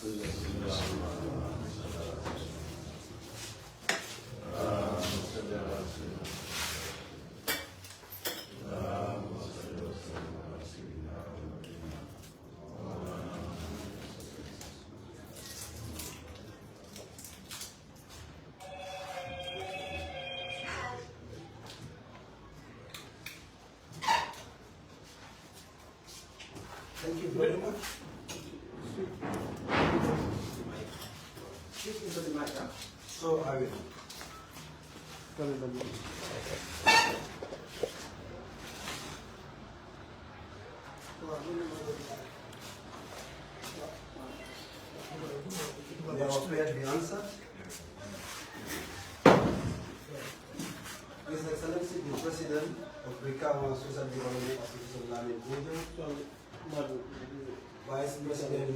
Thank you very much. Speak into the mic. So I will. They are prepared to be answered. His Excellency the President of BRIKAMA Social Development Association Lamin Bojo, Vice President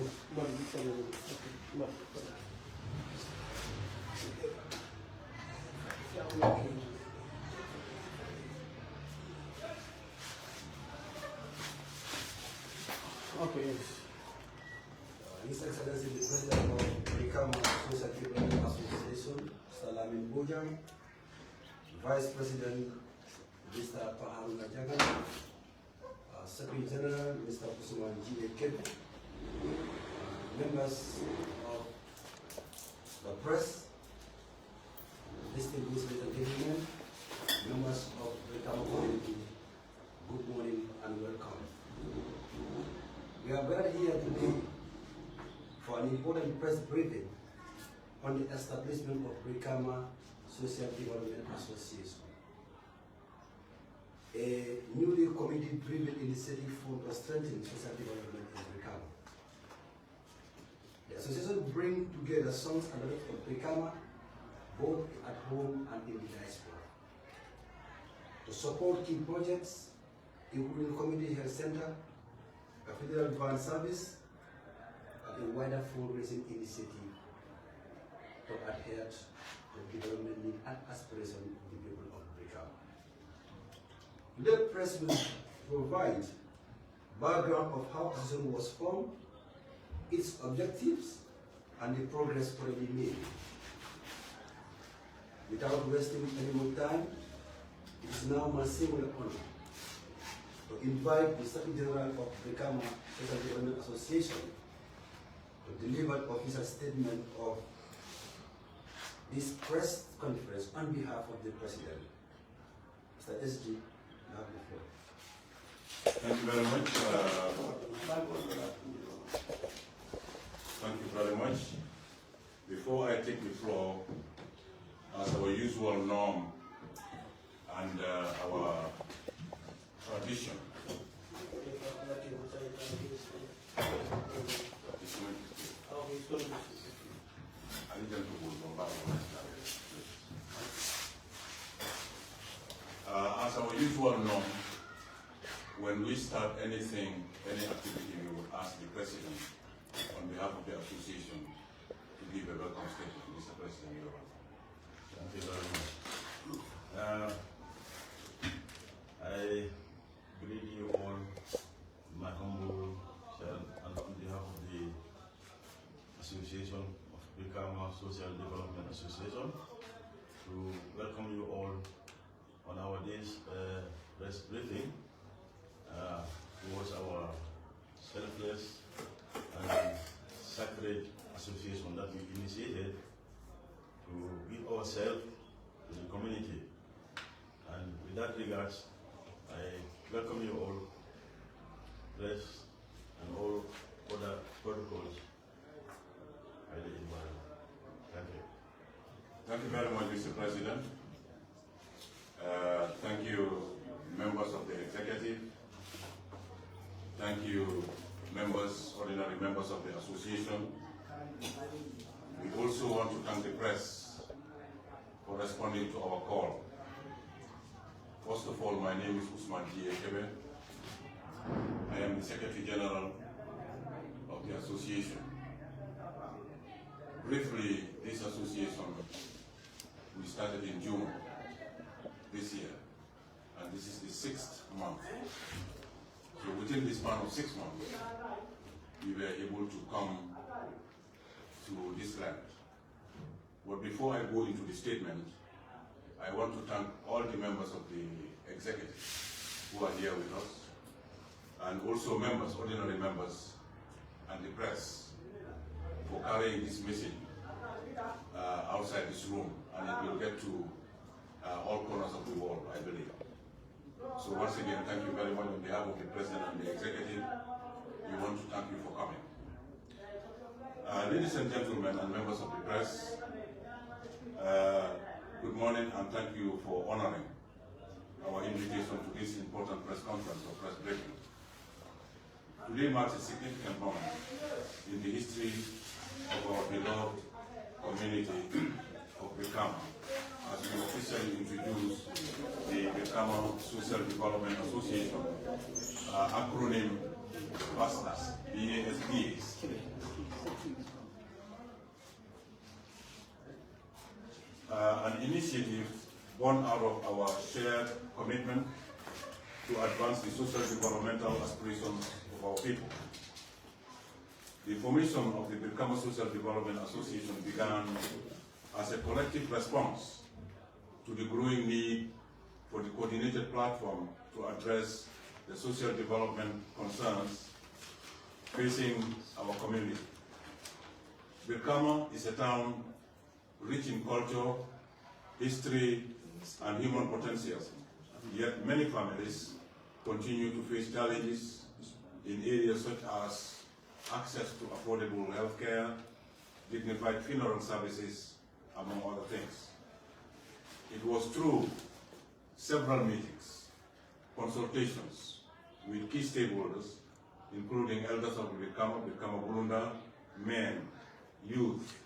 His Excellency the President of BRIKAMA Social Development Association, Mr. Lamin Bojang, Vice President Mr. Paharuna Jagan, Secretary General Mr. Usman G. Kebe, members of the press, distinguished ladies and gentlemen, members of the BRIKAMA community, good morning and welcome. We are gathered here today for an important press briefing on the establishment of BRIKAMA Social Development Association, a newly committee-driven initiative for strengthening social development in BRIKAMA. The association brings together sons and daughters of BRIKAMA, both at home and in the diaspora, to support key projects, including community health center, a federal van service, and a wider fundraising initiative to adhere to the development needs and aspirations of the people of BRIKAMA. The press will provide background of how the association was formed, its objectives, and the progress already made. Without wasting any more time, it is now my singular honor to invite the Secretary General of BRIKAMA Social Development Association to deliver an official statement of this press conference on behalf of the President. Mr. SG, you have the floor. Thank you very much. Thank you very much. Before I take the floor, as our usual norm and our tradition, as our usual norm, when we start anything, any activity, we will ask the President on behalf of the association to give a welcome statement. Mr. President, you're welcome. Thank you very much. I greet you all, my humble self, and on behalf of the Association of BRIKAMA Social Development Association, to welcome you all on our day's press briefing towards our selfless and sacred association that we initiated to give ourselves to the community. And with that regards, I welcome you all, press and all other protocols highly involved. Thank you. Thank you very much, Mr. President. Thank you, members of the executive. Thank you, ordinary members of the association. We also want to thank the press for responding to our call. First of all, my name is Usman G. Kebe. I am the Secretary General of the association. Briefly, this association, we started in June this year, and this is the 6th month. So within this span of 6 months, we were able to come to this land. But before I go into the statement, I want to thank all the members of the executive who are here with us, and also members, ordinary members, and the press for carrying this message outside this room, and it will get to all corners of the world, I believe. So once again, thank you very much on behalf of the President and the Executive. We want to thank you for coming. Ladies and gentlemen and members of the press, good morning and thank you for honoring our invitation to this important press conference or press briefing. Today marks a significant moment in the history of our beloved community of BRIKAMA as we officially introduce the BRIKAMA Social Development Association, acronym BASDAS, BASDAS. An initiative born out of our shared commitment to advance the social developmental aspirations of our people. The formation of the BRIKAMA Social Development Association began as a collective response to the growing need for the coordinated platform to address the social development concerns facing our community. BRIKAMA is a town rich in culture, history, and human potentials, yet many families continue to face challenges in areas such as access to affordable health care, dignified funeral services, among other things. It was through several meetings, consultations with key stakeholders, including elders of BRIKAMA, BRIKAMA Burunda, men, youth,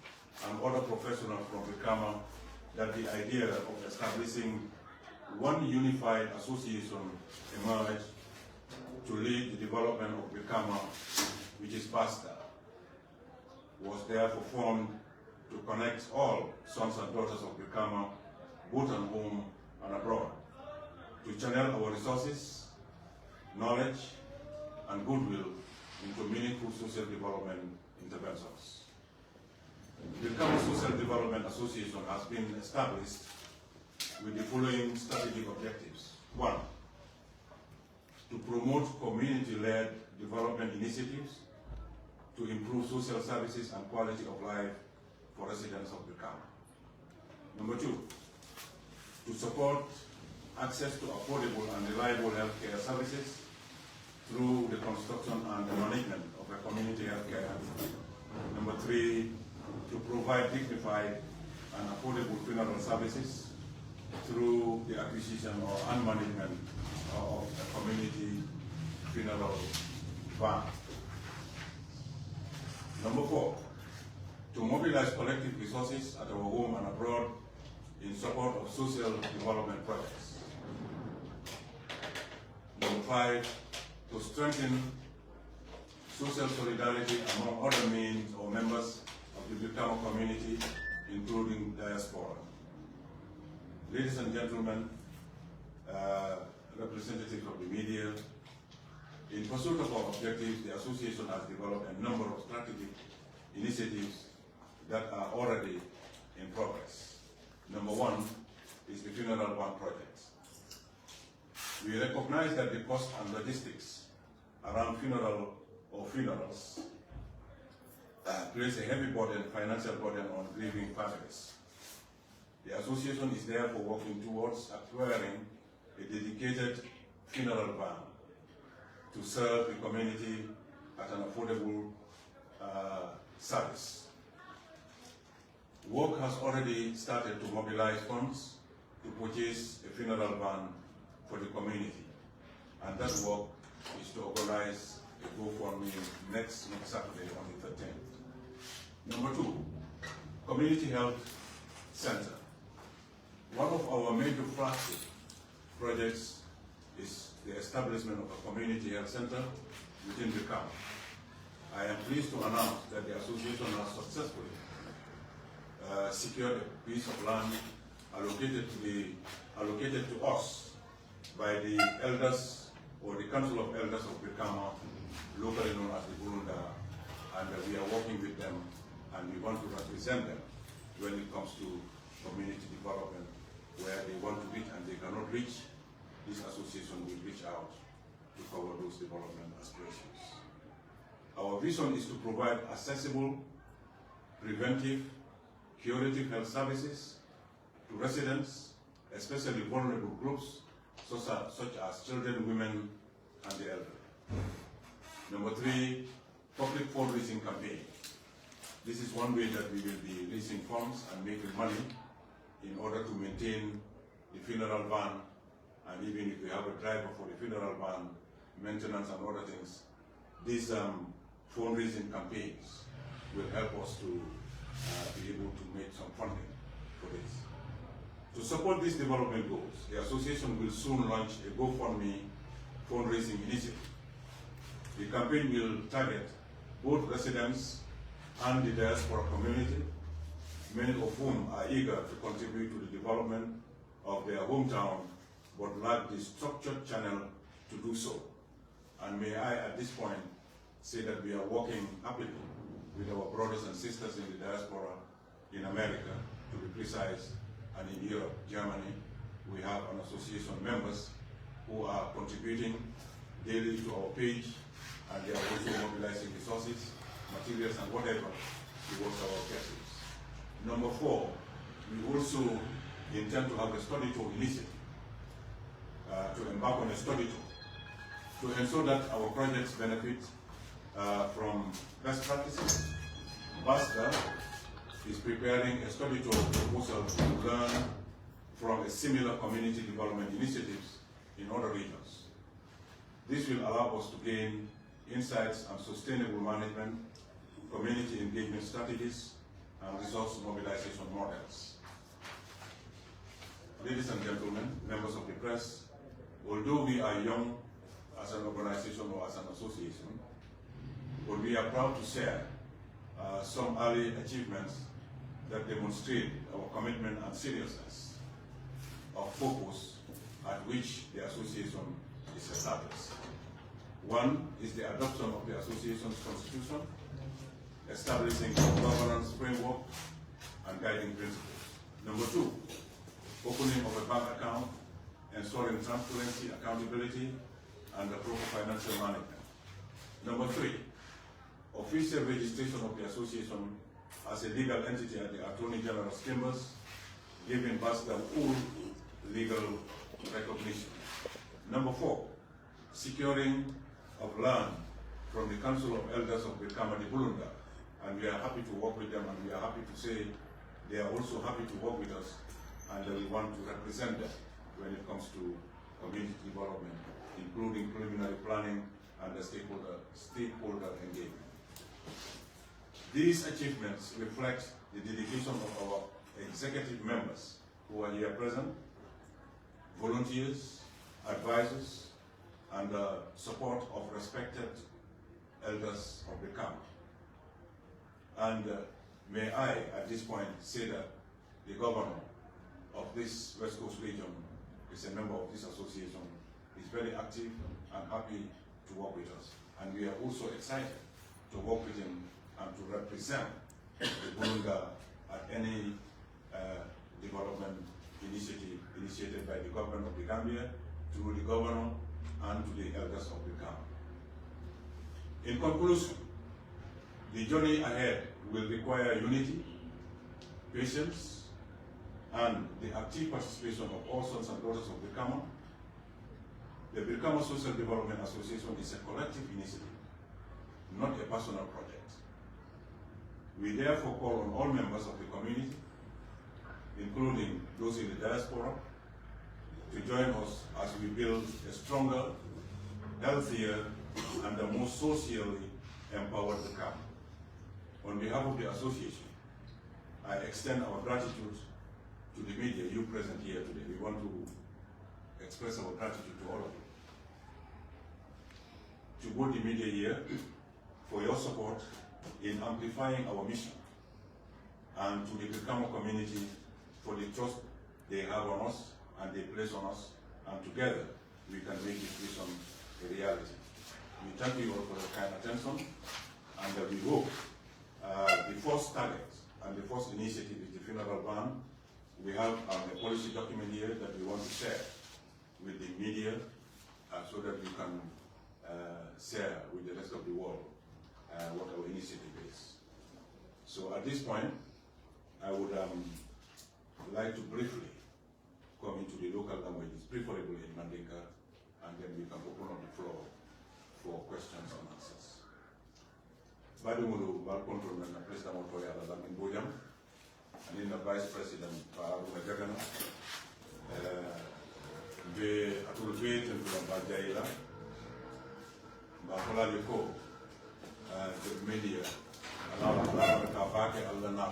and other professionals from BRIKAMA, that the idea of establishing one unified association emerged to lead the development of BRIKAMA, which is BASTA, was therefore formed to connect all sons and daughters of BRIKAMA, both at home and abroad, to channel our resources, knowledge, and goodwill into meaningful social development interventions. The BRIKAMA Social Development Association has been established with the following strategic objectives. 1, to promote community-led development initiatives to improve social services and quality of life for residents of BRIKAMA. Number 2, to support access to affordable and reliable healthcare services through the construction and the management of a community healthcare. Number 3, to provide dignified and affordable funeral services through the acquisition and management of a community funeral van. Number 4, to mobilize collective resources at our home and abroad in support of social development projects. Number 5, to strengthen social solidarity among other means or members of the BRIKAMA community, including diaspora. Ladies and gentlemen, representatives of the media, in pursuit of our objectives, the association has developed a number of strategic initiatives that are already in progress. Number 1 is the Funeral Van project. We recognize that the cost and logistics around funerals place a heavy burden, financial burden on grieving families. The association is therefore working towards acquiring a dedicated funeral van to serve the community at an affordable service. Work has already started to mobilize funds to purchase a funeral van for the community, and that work is to organize a GoFundMe next Saturday on the 13th. Number 2, Community Health Center. One of our major flagship projects is the establishment of a community health center within BRIKAMA. I am pleased to announce that the association has successfully secured a piece of land allocated to us by the elders or the Council of Elders of BRIKAMA, locally known as the Burunda, and we are working with them and we want to represent them when it comes to community development, where they want to reach and they cannot reach. This association will reach out to cover those development aspirations. Our vision is to provide accessible, preventive, curative health services to residents, especially vulnerable groups such as children, women, and the elderly. Number 3, public fundraising campaign. This is one way that we will be raising funds and making money in order to maintain the funeral van, and even if we have a driver for the funeral van, maintenance and other things, these fundraising campaigns will help us to be able to make some funding for this. To support these development goals, the association will soon launch a GoFundMe fundraising initiative. The campaign will target both residents and the diaspora community, many of whom are eager to contribute to the development of their hometown but lack the structured channel to do so. And may I at this point say that we are working happily with our brothers and sisters in the diaspora in America, to be precise, and in Europe, Germany. We have an association members who are contributing daily to our page, and they are also mobilizing resources, materials, and whatever towards our objectives. Number 4, we also intend to have a study tour initiative, to embark on a study tour, to ensure that our projects benefit from best practices. BASTA is preparing a study tour proposal to learn from a similar community development initiatives in other regions. This will allow us to gain insights on sustainable management, community engagement strategies, and resource mobilization models. Ladies and gentlemen, members of the press, although we are young as an organization or as an association, but we are proud to share some early achievements that demonstrate our commitment and seriousness of focus at which the association is established. One is the adoption of the association's constitution, establishing a governance framework and guiding principles. Number 2, opening of a bank account, ensuring transparency, accountability, and the proper financial management. Number 3, official registration of the association as a legal entity at the Attorney General's chambers, giving BASTA full legal recognition. Number 4, securing of land from the Council of Elders of BRIKAMA de Bulunda, and we are happy to work with them, and we are happy to say they are also happy to work with us, and we want to represent them when it comes to community development, including preliminary planning and the stakeholder engagement. These achievements reflect the dedication of our executive members who are here present, volunteers, advisors, and the support of respected elders of BRIKAMA. And may I, at this point, say that the governor of this West Coast region is a member of this association, is very active and happy to work with us. And we are also excited to work with him and to represent the Bulunga at any development initiative initiated by the government of the Gambia, through the governor and to the elders of BRIKAMA. In conclusion, the journey ahead will require unity, patience, and the active participation of all sons and daughters of BRIKAMA. The BRIKAMA Social Development Association is a collective initiative, not a personal project. We therefore call on all members of the community, including those in the diaspora, to join us as we build a stronger, healthier, and a more socially empowered BRIKAMA. On behalf of the association, I extend our gratitude to the media, you present here today. We want to express our gratitude to all of you. To both the media here for your support in amplifying our mission, and to the BRIKAMA community for the trust they have on us and they place on us, and together we can make this vision a reality. We thank you all for your kind attention, and we hope The first target and the first initiative is the funeral ban. We have a policy document here that we want to share with the media so that we can share with the rest of the world what our initiative is. So at this point, I would like to briefly come into the local languages, preferably in Mandinka, and then we can open up the floor for questions and answers. Badumulu Balcontrol and President Motoya Alamin Bojam, and in the Vice President Baruna Gagana, the Atulgate and Bajaila, Bahola Yoko, the media, Alama Kabake Alana.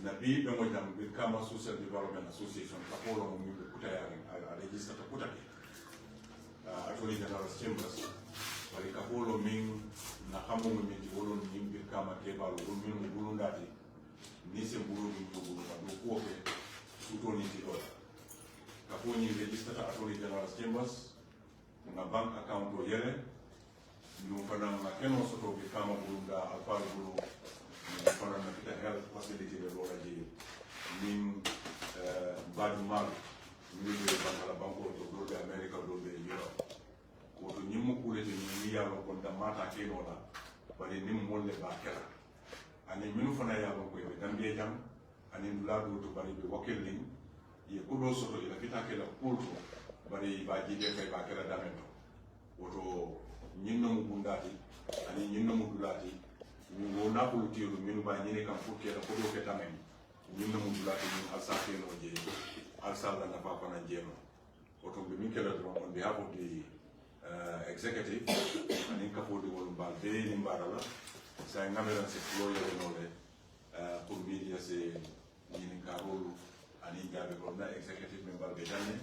Nabi Bemojam BRIKAMA Social Development Association, Kapolo Mumbi Kutayari, I register to Kutaki. Attorney General's Chambers, but Kapolo Ming, Nakamu Mimi, Bolon, BRIKAMA Kebal, Bulmin, Bulundati, Nisi Bulu, Buke, Sutoni Tiora. Kaponi registered Attorney General's Chambers, a bank account to Yere, Nukanam Makeno Soto BRIKAMA Bulunda, Alpha Bulu. Foreign health facility the already mean bad mal, maybe Bangala Banco to go to America, go to Europe. Go to Nimuku, the Nia on the Mata Kenola, but in Nimole Bakera. And in Minufana, with Gambia Jam, and in Lago to Bari Wakeling, you could also to the Pitakela Pulto, but by GDF Bakera Damento. Oto Nino Mundati, and in Nino Mudulati. We will not put you to Minuba and Yenikan Pukia, Puketamen, Nino Mudulati, Alsakino, Alsal and Papa and Jeno. But on the Mikela on behalf of the executive, and in Kapodi Balde in Barala, saying Nameran Lawyer and all for media say Yenikarulu and in Gabicona, executive member Bedane,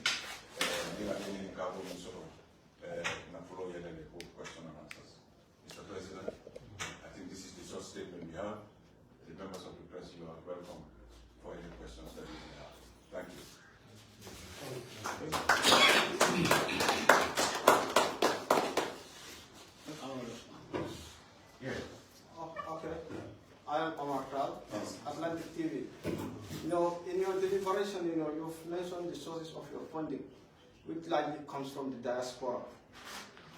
in Kabu sort of Napolo question and answers. Mr. President. This is the short statement we have. The members of the press, you are welcome for any questions that you may have. Thank you. Okay. I am Omar Kral, Atlantic TV. You know, in your deliberation, you know, you've mentioned the sources of your funding, which likely comes from the diaspora.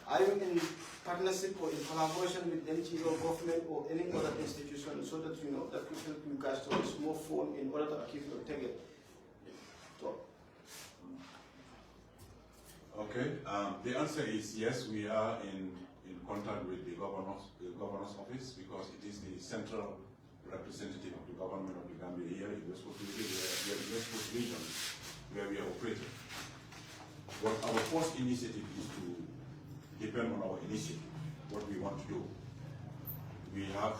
Are you in partnership or in collaboration with NGO, government, or any other institution so that you know that will help you guys to raise more funds in order to achieve your target? So. Okay. The answer is yes. We are in contact with the governor's office because it is the central representative of the government of the Gambia here in West Coast region where we are operating. What our first initiative is to depend on our initiative, what we want to do. We have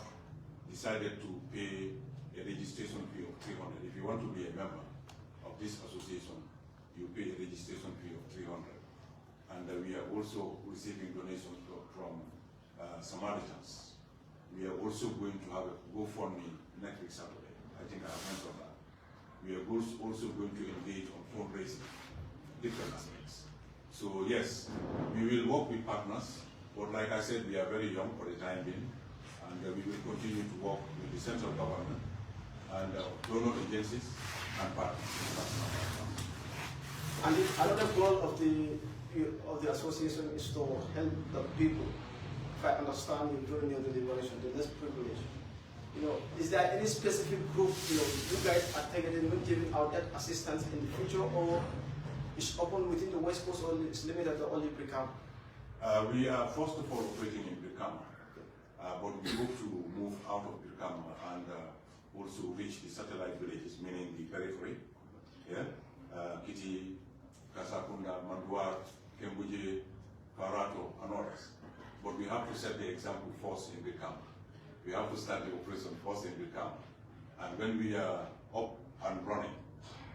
decided to pay a registration fee of 300. If you want to be a member of this association, you pay a registration fee of 300. And we are also receiving donations from Samaritans. We are also going to have a GoFundMe next week Saturday. I think I have mentioned that. We are also going to engage on fundraising, different aspects. So yes, we will work with partners, but like I said, we are very young for the time being, and we will continue to work with the central government and donor agencies and partners. And another goal of the association is to help the people, if I understand you during your deliberation, the less privileged. You know, is there any specific group, you know, you guys are targeting when giving out that assistance in the future, or is open within the West Coast, or it's limited to only BRIKAMA? We are first of all operating in BRIKAMA, but we hope to move out of BRIKAMA and also reach the satellite villages, meaning the periphery, yeah, Kiti, Kasakunda, Manduar, Kembuje, Parato, and others. But we have to set the example first in BRIKAMA. We have to start the operation first in BRIKAMA, and when we are up and running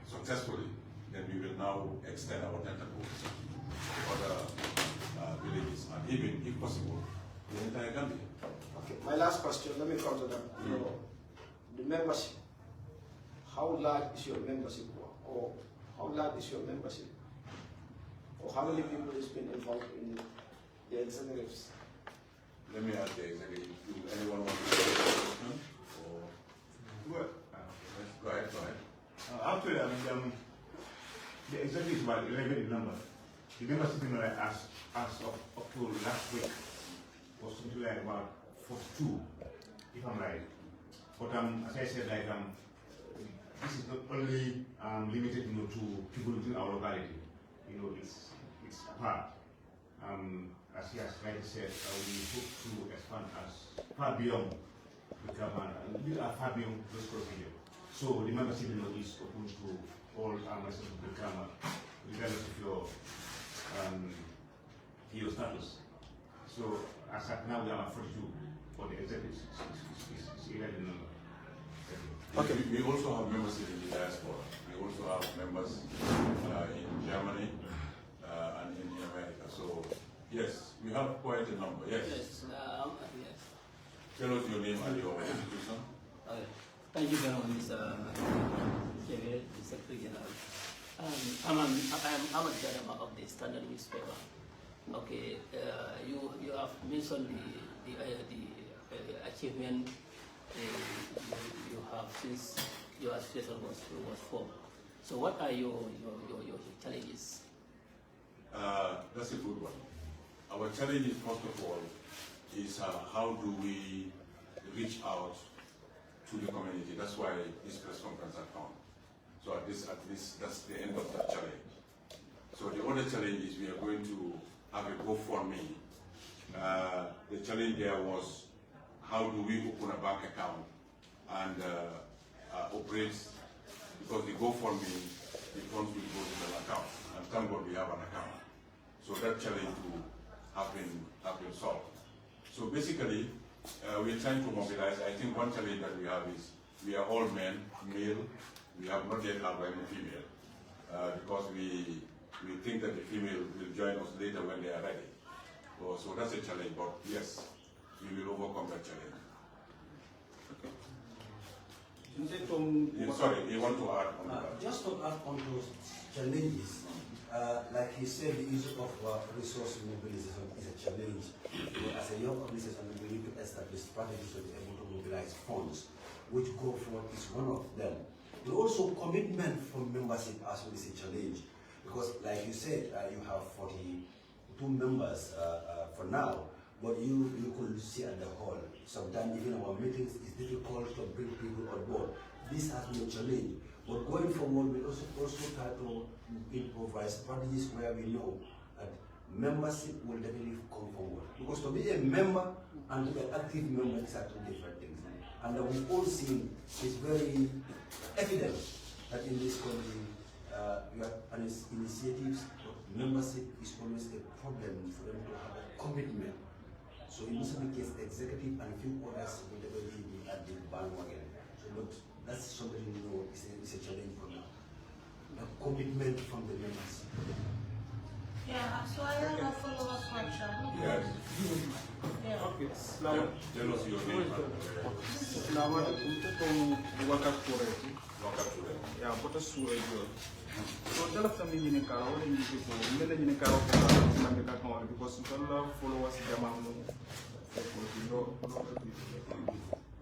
successfully, then we will now extend our tentacles to other villages and even, if possible, the entire Gambia. Okay, my last question, let me come to that. You know, the membership, how large is your membership, or how large is your membership? Or how many people has been involved in the executives? Let me ask the executive. Anyone want to ask a question? Or Well, go ahead. actually, the executive is about 11 number. The member sitting like as of October last week was something like about 42, if I'm right. But as I said, like this is not only limited, to people within our locality. It's apart. As he has rightly said, we hope to expand as far beyond BRIKAMA, and we are far beyond this procedure. So the membership is open to all members of BRIKAMA, regardless of your status. So as at now, we are at 42 for the executive. It's 11 number. Okay. We also have members in the diaspora. We also have members in Germany and in America. So yes, we have quite a number. Yes. Yes. Yes. Tell us your name and your institution. Thank you very much, Mr. Secretary General. I'm Ahmad Jarama of the Standard newspaper. Okay, you have mentioned the achievement you have since your association was formed. So what are your challenges? That's a good one. Our challenge, first of all, is how do we reach out to the community? That's why this press conference has come. So at least that's the end of that challenge. So the other challenge is we are going to have a GoFundMe. The challenge there was how do we open a bank account and operate, because the GoFundMe, the funds will go to the account, and thank God we have an account. So that challenge have been solved. So basically, we're trying to mobilize. I think one challenge that we have is we are all men, male. We have not yet have any female, because we think that the female will join us later when they are ready. So that's a challenge, but yes, we will overcome that challenge. Sorry, you want to add on that? Just to add on those challenges, like he said, the issue of resource mobilization is a challenge. As a young organization, we need to establish strategies to be able to mobilize funds, which GoFund is one of them. And also commitment from membership as well is a challenge, because like you said, you have 42 members for now, but you could see at the hall. Sometimes even our meetings, it's difficult to bring people on board. This has been a challenge. But going forward, we also try to improvise strategies where we know that membership will definitely come forward. Because to be a member and to be an active member is two different things. And we've all seen, it's very evident that in this country, you have initiatives, but membership is always a problem for them to have a commitment. So in most cases, executive and a few others will definitely be at the bandwagon. So but that's something is a challenge for now. A commitment from the members. Yeah, so I have a follow-up question. Yes. Yeah. Okay. Tell us your name. Selamat untuk wakaf korek. Ya, kota surai jo. So dalam kami ini kalau orang ini tu, mana ini kalau kita nak kau because kalau followers jamaah mu,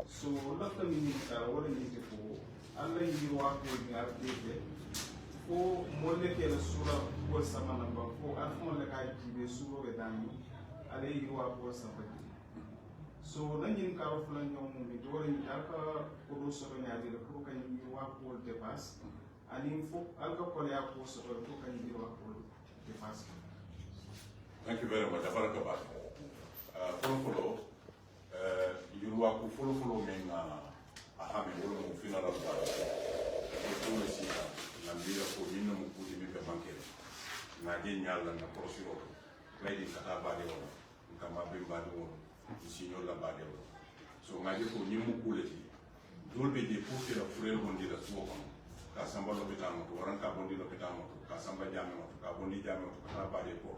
so dalam kami ini kalau orang ini tu, Allah ini waktu ini artinya, ko molek ya surah ko sama nambah ko arfon lekai tibe surah bedani, ada ini waktu sama. So nanyin karo fulan nyom mi dore ni alka ko so ro nyaade ko kan ni wa ko dépasse ani fo alka ko ya ko so ro ko kan ni wa ko dépasse. Thank you very much. Abaraka ba. Follow yurwa ko follow men ahame wolo mo funeral ba. Ko to si na mbira ko minno mo ko mi be bankere. Na de nyalla na prosiro. Lady kata ba de wala. Kama be ba de wala. Signor la bade so ngaji ko nyimu kuleti dolbe de pour que la furel bondi la suo kono ka samba lo betamo to waran ka bondi lo betamo ka samba jame no ka bondi jame no ka bade ko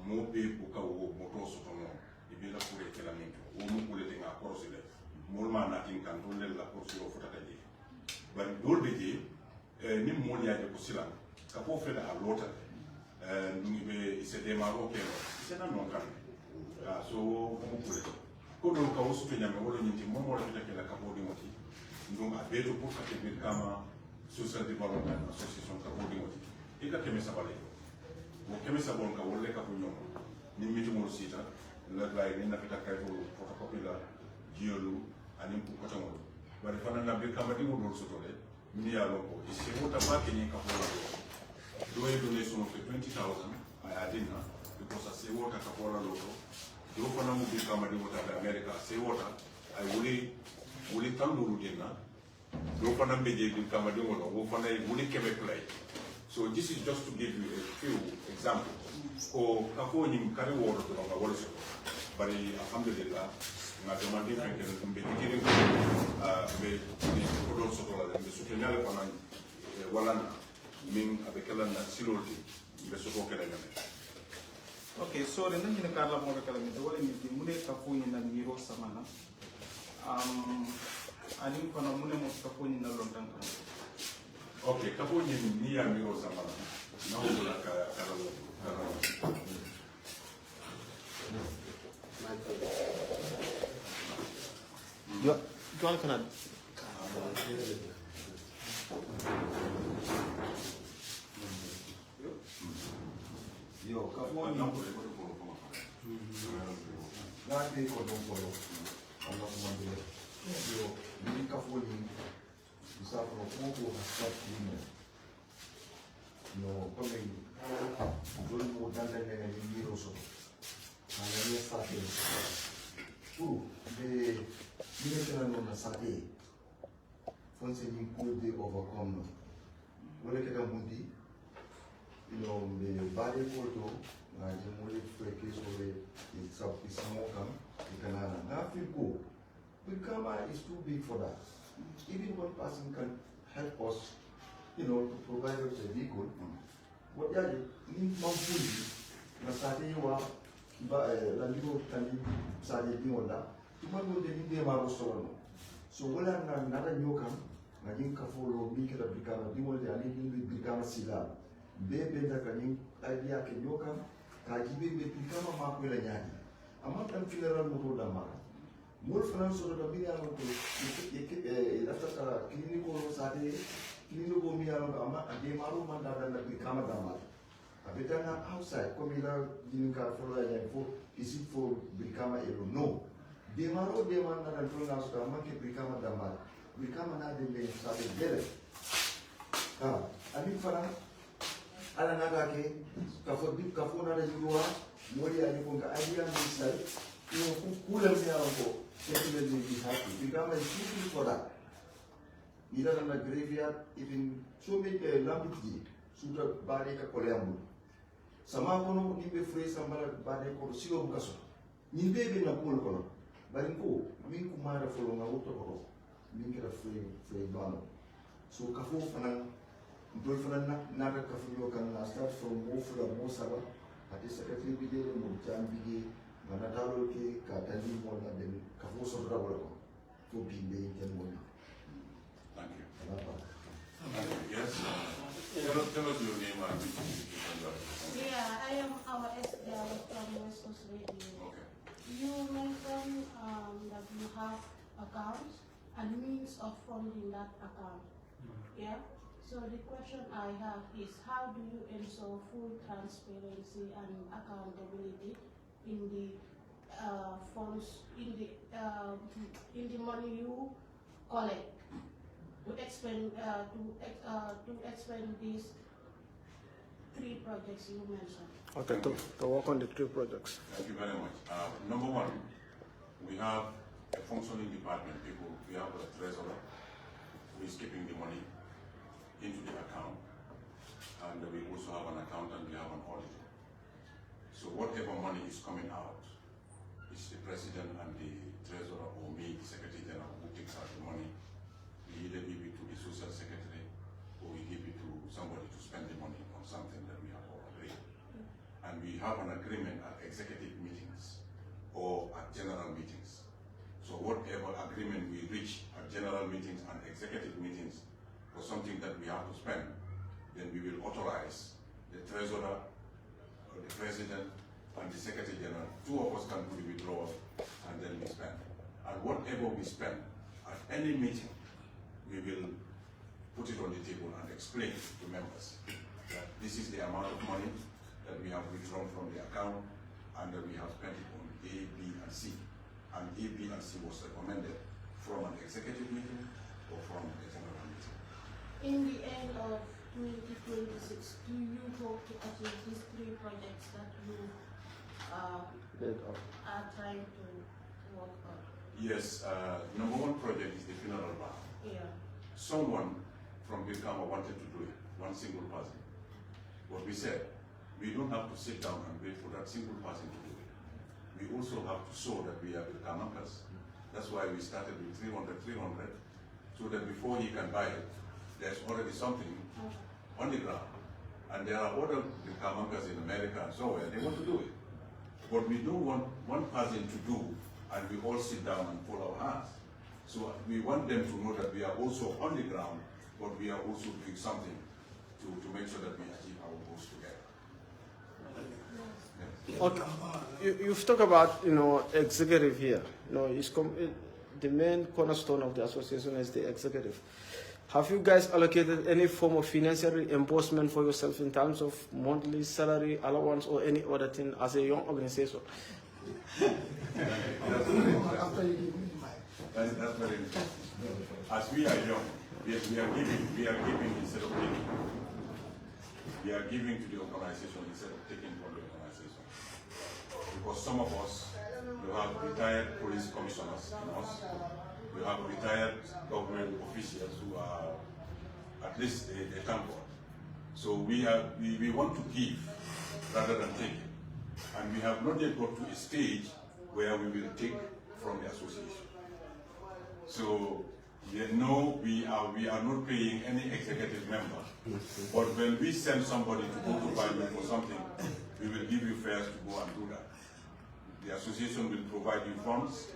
mo be ko ka wo moto so to no e be la fure ke la minto wo mo kuleti nga korosile mo ma na tin kan to le la korosilo futata je bari dolbe je ni mo yaaje ko sila ka fo fela a lota ngi be se demaro ke no se na non kan So kodo ka usutu nyame wolo nyinti momo la kita kela kabodi moti ndum abeto pour ka BRIKAMA social development association kabodi moti ika keme sabale mo keme sabon ka wolle ka kunyo ni miti mo sita la lay ni na fita kay to photocopy la jiolu ani ko ko tango bari fana na BRIKAMA di wolo sotole ni ya loko isi wota ba ke ni ka wolo do e donation of 20,000 I adina because I say wota ka wolo loko do fana mu BRIKAMA di wota da America say wota I wuli tanduru dina do fana beje BRIKAMA di wolo wo fana wuli keme play. So this is just to give you a few examples. Ko kako ni kare wolo to nga wolo so bari alhamdulillah nga demande fenke no be dikiri be ni ko do so to la be so kenyale fana wala min abekala na silolti be so ko kala ngame. Okay, so the name in Carla Monica, the one in the Mune Capone and Miro Samana. I think on a Mune Capone in the London. Okay, Capone ni ya Miro Samana. No, like You want Canada? Yo, Capone, that day for don't follow. I'm not one day. Yo, we Capone, you start from Congo has started doing it. No, coming, don't go down there and you need also. And then you start it. The military on the Saturday, once you could be overcome. When I get a mundi, you know, the body photo, I just want to focus on it's up, it's more come, you can have nothing go. BRIKAMA is too big for that. Even one person can help us, you know, to provide us a vehicle. What yeah, need more food. Na Saturday wa la ligo tani Saturday di wala. Tuma go de ni ma restaurant. So wala na nada nyokam, na jinka follow mi kala BRIKAMA di wala ani ni BRIKAMA sila. Bebe da kanin idea ke nyokam, ka jibe be BRIKAMA ma ko la nyani. Amma tan funeral mo da mara. Mul fana so da bi ya ko after clinico Saturday, clinico mi ya amma ade maru man da BRIKAMA da mara. Abetana outside, come here, didn't car for is it for BRIKAMA alone? No. Demaro demand that I'm going to make BRIKAMA Damar. BRIKAMA not the name started there. I mean, for Alanagake, Kafuna, you are, Moria, you can idea inside, you know, who lives here, definitely be happy. BRIKAMA is looking for that. Either on the graveyard, even so many Lambiti, Sutra Barika Koleamu. Samakono, Nibe Free, Samara Bariko, Silo Bukaso. Nibe na pool kono. Barinko, min kumara follow na auto ko. Min kira free bano. So kafu fana dol fana na kafu yo kan na start from mofula mosaba. Ati secretary bide mo jam bige manatalo ke katali mo na den kafu so drawla ko. To binde ten mo. Thank you. Yes. Tell us your name and Yeah, I am our SDR from West Coast Radio. Okay. You mentioned that you have accounts and means of funding that account. Yeah? So the question I have is, how do you ensure full transparency and accountability in the funds, in the money you collect to expend these 3 projects you mentioned? Okay, to work on the 3 projects. Thank you very much. Number one, we have a functioning department. We have a treasurer who is keeping the money into the account, and we also have an accountant. We have an auditor. So whatever money is coming out, it's the president and the treasurer or me, the secretary general, who takes out the money. We either give it to the social secretary or we give it to somebody to spend the money on something that we have all agreed. And we have an agreement at executive meetings or at general meetings. So whatever agreement we reach at general meetings and executive meetings for something that we have to spend, then we will authorize the treasurer or the president and the Secretary General, two of us can do the withdrawal and then we spend. And whatever we spend at any meeting, we will put it on the table and explain to members that this is the amount of money that we have withdrawn from the account and that we have spent it on A, B, and C. And A, B, and C was recommended from an executive meeting or from a general meeting. In the end of 2026, do you hope to achieve these 3 projects that you are trying to work on? Yes, number one project is the funeral bar. Yeah. Someone from BRIKAMA wanted to do it, one single person. But we said, we don't have to sit down and wait for that single person to do it. We also have to show that we are BRIKAMAs. That's why we started with 300, so that before he can buy it, there's already something on the ground. And there are other BRIKAMAs in America and so on, they want to do it. But we don't want one person to do, and we all sit down and fold our hands. So we want them to know that we are also on the ground, but we are also doing something to make sure that we achieve our goals together. Yes. Okay. You've talked about, executive here. The main cornerstone of the association is the executive. Have you guys allocated any form of financial reimbursement for yourself in terms of monthly salary, allowance, or any other thing as a young organization? That's very interesting. As we are young, we are giving instead of taking. We are giving to the organization instead of taking from the organization. Because some of us, you have retired police commissioners in us, you have retired government officials who are at least a tampon. So we want to give rather than take. And we have not yet got to a stage where we will take from the association. So no, we are not paying any executive member. But when we send somebody to go to Bible for something, we will give you fares to go and do that. The association will provide you funds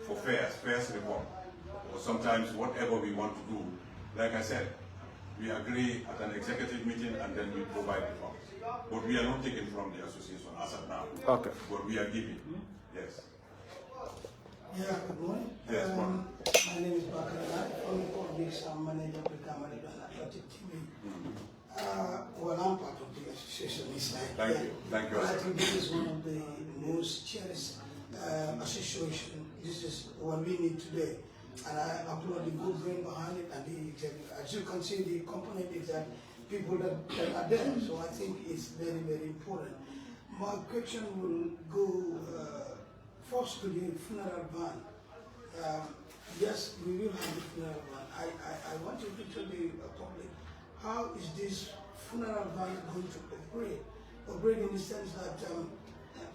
for fares reform, or sometimes whatever we want to do. Like I said, we agree at an executive meeting and then we provide the funds. But we are not taking from the association as of now. Okay. But we are giving. Yes. Yeah, good morning. Yes, morning. My name is BRIKAMA. I'm the manager of BRIKAMA Atlantic TV. Well, I'm part of the association. Thank you. Thank you. I think this is one of the most cherished association. This is what we need today. And I applaud the good brain behind it and the executive. As you can see, the component is that people that are there. So I think it's very, very important. My question will go first to the funeral van. Yes, we will have the funeral van. I want you to tell the public, how is this funeral van going to operate? Operate in the sense that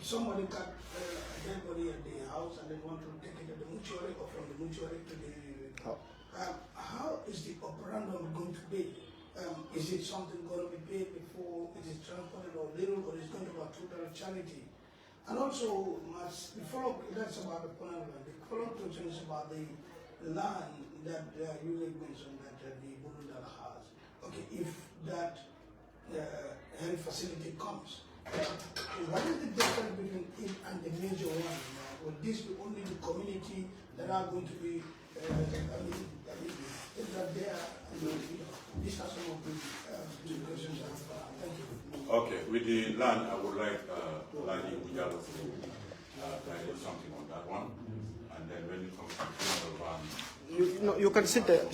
somebody got a dead body at the house and they want to take it to the mortuary or from the mortuary to the... how is the operandum going to be? Is it something going to be paid before it is transported or little, or is it going to be a total charity? And also, the follow-up, that's about the funeral van. The follow-up question is about the land that you mentioned that the Burundal has. Okay, if that health facility comes, what is the difference between it and the major one? Will this be only the community that are going to be, is that there? These are some of the questions I have. Thank you. Okay, with the land, I would like Ladi Ujalo to do something on that one. And then when it comes to the funeral van, You can sit there.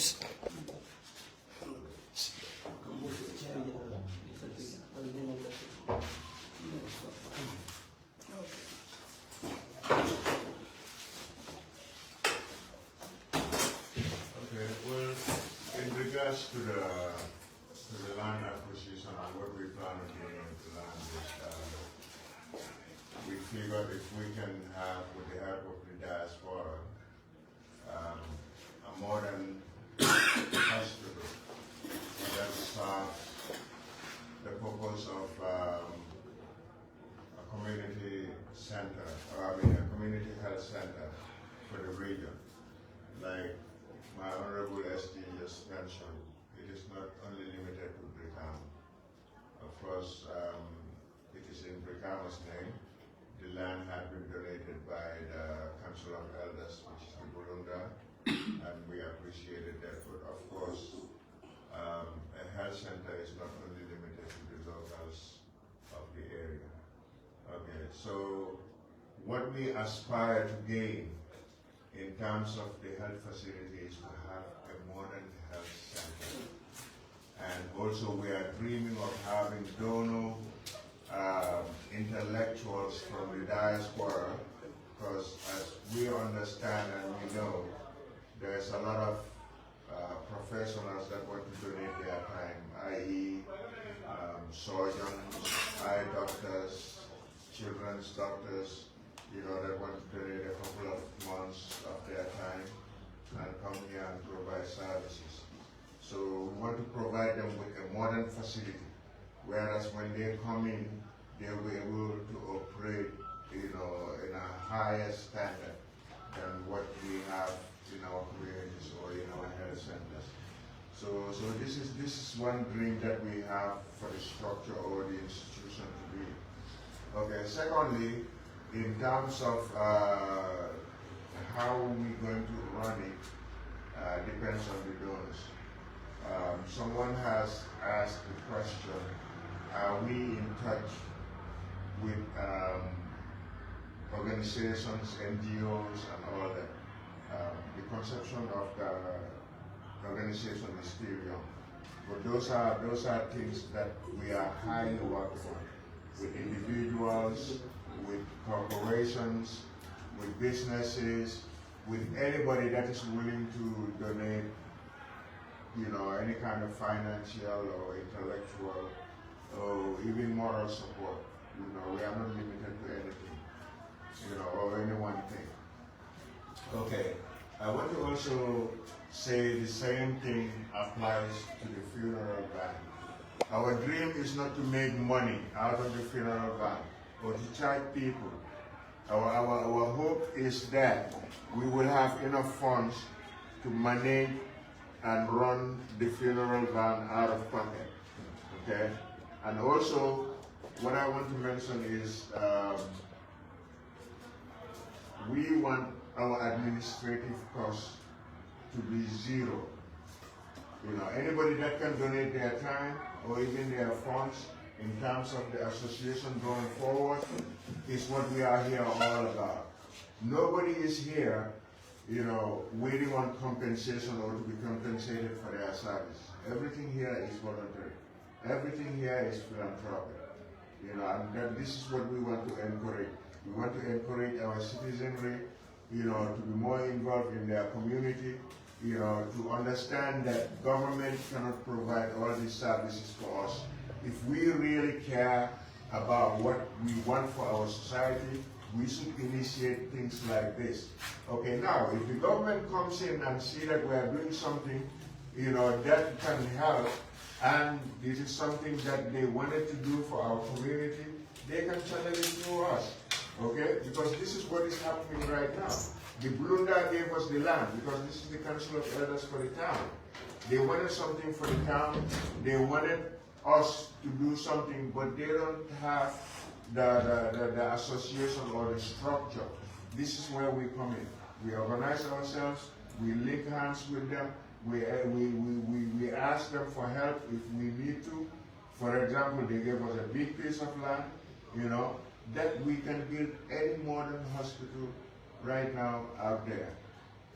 To the land acquisition and what we plan on doing with the land is we figure if we can have, with the help of the diaspora, a modern hospital that serves the purpose of a community center, or a community health center for the region. Like my Honorable SD just mentioned, it is not only limited to BRIKAMA. Of course, it is in BRIKAMA's name, land had been donated by the Council of Elders, which is the Bulunda, and we appreciated that. But of course, a health center is not only limited to the locals of the area. Okay, so what we aspire to gain in terms of the health facility is to have a modern health center. And also we are dreaming of having donor intellectuals from the diaspora, because as we understand and we know, there's a lot of professionals that want to donate their time, i.e. Surgeons, eye doctors, children's doctors, that want to donate a couple of months of their time and come here and provide services. So we want to provide them with a modern facility, whereas when they come in, they'll be able to operate, in a higher standard than what we have in our communities or in our health centers. So this is one dream that we have for the structure or the institution to be. Okay. Secondly, in terms of how we're going to run it, depends on the donors. Someone has asked the question, are we in touch with organizations, NGOs, and all that? The conception of the organization is still young, but those are things that we are highly working on with individuals, with corporations, with businesses, with anybody that is willing to donate, any kind of financial or intellectual or even moral support. We are not limited to anything, or any one thing. Okay, I want to also say the same thing applies to the funeral van. Our dream is not to make money out of the funeral van, or to charge people. Our hope is that we will have enough funds to manage and run the funeral van out of pocket, okay? And also, what I want to mention is we want our administrative costs to be zero. Anybody that can donate their time or even their funds in terms of the association going forward is what we are here all about. Nobody is here, waiting on compensation or to be compensated for their service. Everything here is voluntary. Everything here is philanthropic. And this is what we want to encourage. We want to encourage our citizenry, to be more involved in their community, to understand that government cannot provide all these services for us. If we really care about what we want for our society, we should initiate things like this. Okay, now, if the government comes in and see that we are doing something, that can help, and this is something that they wanted to do for our community, they can channel it through us, okay? Because this is what is happening right now. The Bulunda gave us the land because this is the Council of Elders for the town. They wanted something for the town. They wanted us to do something, but they don't have the association or the structure. This is where we come in. We organize ourselves. We link hands with them. We ask them for help if we need to. For example, they gave us a big piece of land, that we can build any modern hospital right now out there.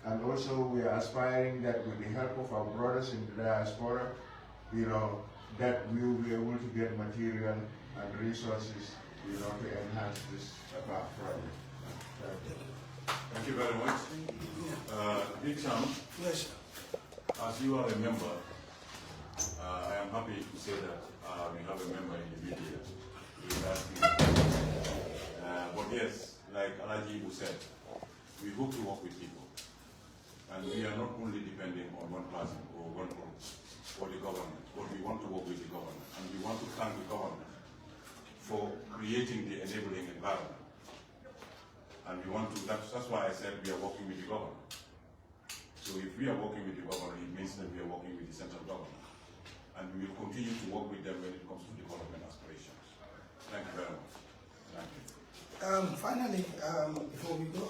And also we are aspiring that with the help of our brothers in the diaspora, that we will be able to get material and resources, to enhance this project. Thank you very much. Big Sam, Yes, as you are a member, I am happy to say that we have a member in the media. But yes, like Alaji Ibu said, we hope to work with people. And we are not only depending on one person or one group or the government, but we want to work with the government. And we want to thank the government for creating the enabling environment. And we want to, that's why I said we are working with the government. So if we are working with the government, it means that we are working with the central government. And we will continue to work with them when it comes to development aspirations. Thank you very much. Thank you. Finally, before we go,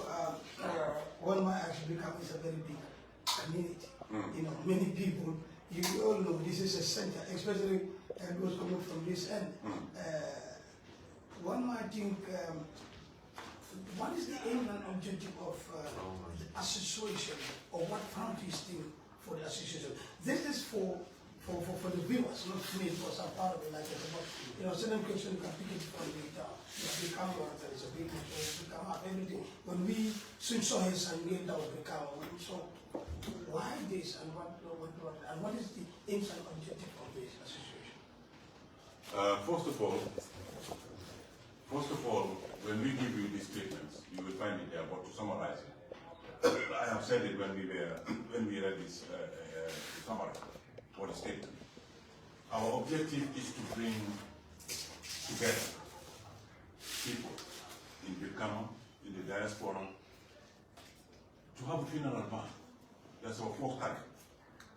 one might actually become is a very big community. You know, many people. You all know this is a center, especially those coming from this end. One might think, what is the aim and objective of the association, or what founders think for the association? This is for the viewers, not me, because I'm part of it. Like about, you know, certain questions you can pick it from the BRIKAMA, there is a big BRIKAMA, everything. When we soon saw his and named our BRIKAMA, we saw why this and what is the aims and objective of this association? First of all, when we give you these statements, you will find it there. But to summarize it, I have said it when we read this summary for the statement. Our objective is to bring together people in BRIKAMA, in the diaspora, to have a funeral ban. That's our first target.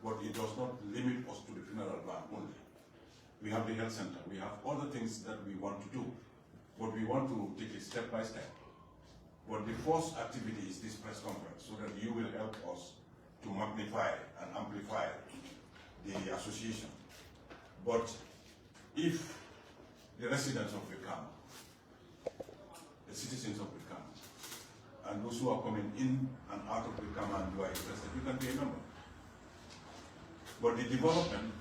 But it does not limit us to the funeral ban only. We have the health center. We have other things that we want to do. But we want to take it step by step. But the first activity is this press conference, so that you will help us to magnify and amplify the association. But if the residents of BRIKAMA, the citizens of BRIKAMA, and those who are coming in and out of BRIKAMA and who are interested, you can be a member. But the development,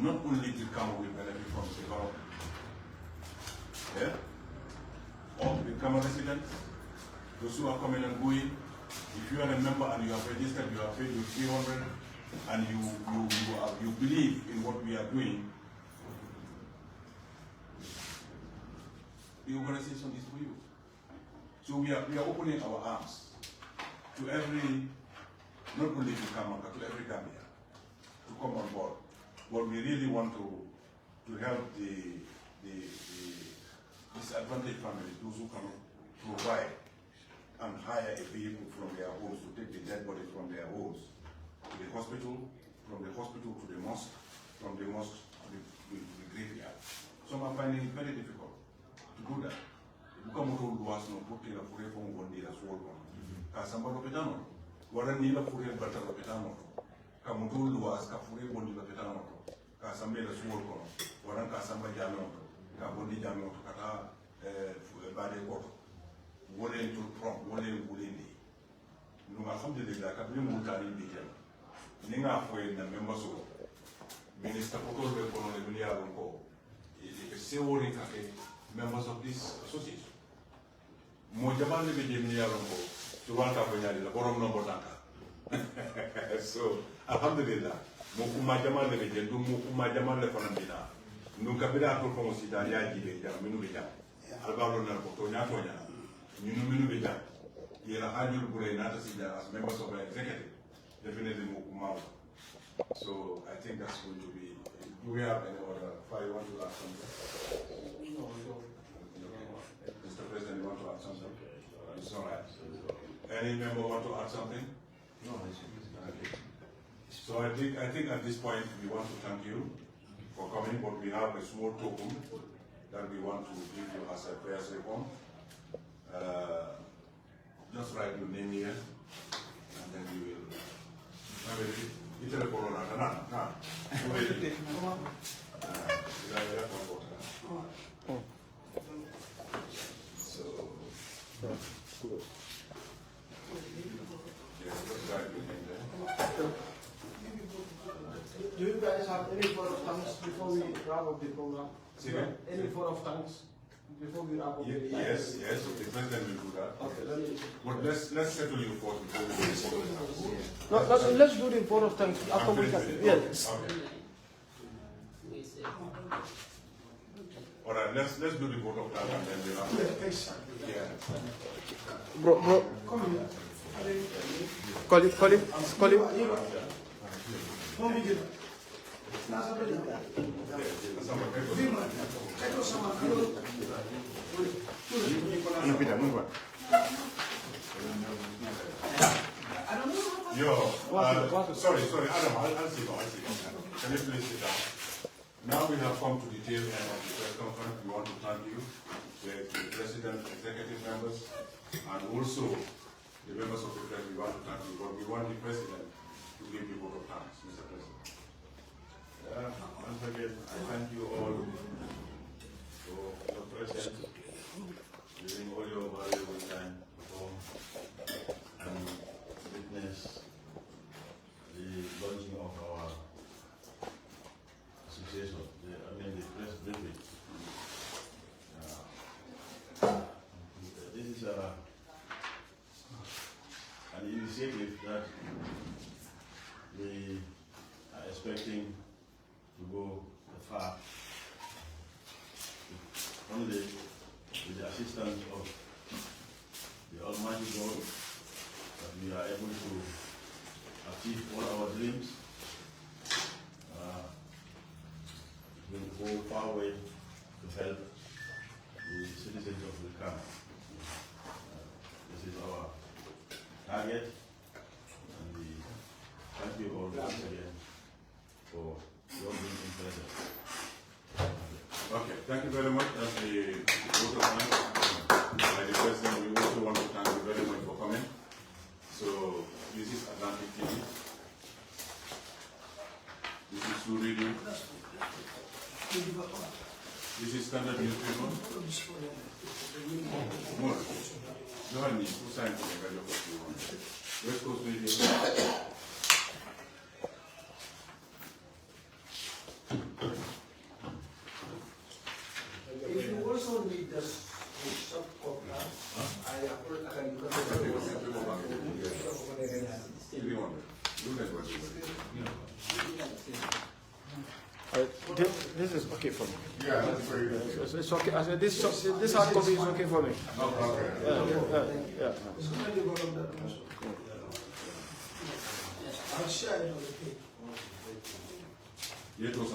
not only BRIKAMA will benefit from the development. Yeah? All BRIKAMA residents, those who are coming and going, if you are a member and you have registered, you have paid your 300, and you believe in what we are doing, the organization is for you. So we are opening our arms to every, not only BRIKAMA, but to every Gambia to come on board. But we really want to help the disadvantaged families, those who can provide and hire a vehicle from their homes to take the dead bodies from their homes to the hospital, from the hospital to the mosque, from the mosque to the graveyard. Some are finding it very difficult to do that. Because we was no put in a fure from one day as well. Kasamba Lopetano, Warren Nila Fure Bata Lopetano, Kamutul was Kafure one day Lopetano, Kasamba as well, Warren Kasamba Jano, Kabundi Jano, Kata Bade Koto, Woolen to Prom, Woolen Woolindi. No, Alhamdulillah, Kabin Mutari Bijan. Ninga for the members of Minister Koto Rekono Miliaronko, is a members of this association. Mojaman lebe Miliaronko, to want to have the Borom number Naka. So, Alhamdulillah, Mukuma Jaman lebe Jendu, Mukuma Jaman lefonandina. Nukabila to Fomosida Yaji, Minuja, Albaro Napotonia, Minuja, Yela Hajul Bure Natasida as members of the executive. Definitely Mukuma. So I think that's going to be. Do we have any other? If I want to add something. No. Mr. President, you want to add something? It's all right. Any member want to add something? No. Okay. So I think at this point we want to thank you for coming, but we have a small token that we want to give you as a prayer second. Just write your name here, and then we will. It's a corona. So, do you guys have any vote of thanks before we wrap up the program? Any vote of thanks before we wrap up? Yes, the president will do that. Okay, but let's settle your vote before we do the vote of thanks. No, let's do the vote of thanks after we can. Yes. Okay. All right, let's do the vote of thanks and then we'll have yeah. Bro, come here. Call it. Yo, sorry, Adam, I'll sit down. Can you please sit down? Now we have come to the tail end of the press conference. We want to thank you, the President, executive members, and also the members of the press. We want to thank you, but we want the President to give you vote of thanks, Mr. President. Once again, I thank you all for your presence, giving all your valuable time to come and witness the launching of our association, the press briefing. This is an initiative that we are expecting to go far, only with the assistance of the Almighty God that we are able to achieve all our dreams. Will go far way to help the citizens of BRIKAMA. This is our target, and we thank you all once again for your being present. Okay, thank you very much. As the vote of thanks by the President, we also want to thank you very much for coming. So, this is Atlantic TV. This is True Radio. This is Standard Newspaper. More. Go ahead, who signed for the radio for West Coast Radio. If you also need the soft copy, I can This is okay for me. Yeah, that's very good. It's okay. I said this hard copy is okay for me. Okay. Yeah. It's going to go on that also. I'll share it on the page. Yet was